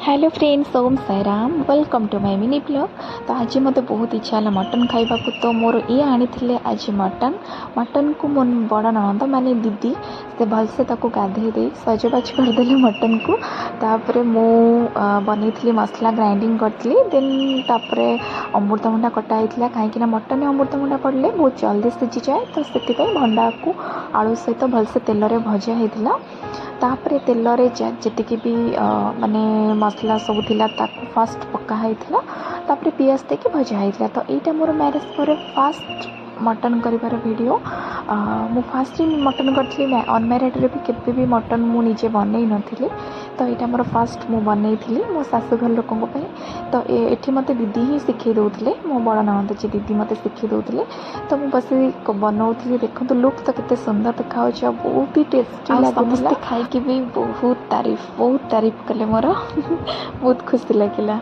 Hello friends, Om Sairam. Welcome to my mini blog. तो आज मत बहुत इच्छा है मटन खाइबा को, तो मोर ये आनी आज मटन को मो बड़ ननद माने दीदी से भलसे गाधे दे सजबाज करदे मटन को। तापर मु बनी मसला ग्राइंडिंग करी। देन तापर अमृतभंडा कटा होता कहीं मटन अमृतभंडा पड़े बहुत जल्दी सीझी जाए, तो से भंडा को आलू सहित भलसे तेल रे भजा होता। तापर तेल रे जी भी माने मसला सब थिला ताको फास्ट पका होता। तापर पियाज देके भजा होता। तो यहाँ मोर मैरेज पर फास्ट मटन कर वीडियो। मु फास्ट मटन करी अनमेरिड रे भी केबे भी मटन मु निजे बनै नथिली। तो यहाँ मोर फास्ट मु बनै मो शाशुघर लोकों। तो ये मत दीदी ही शिखे दौले, मो बड़ ननद जी दीदी मत शिखे दौले। तो मुझे बस बनाऊली। देखो लुक तो कितने सुंदर देखा, बहुत ही टेस्टी लगे। खाई भी बहुत तारीफ कले मोर बहुत खुशी लगे।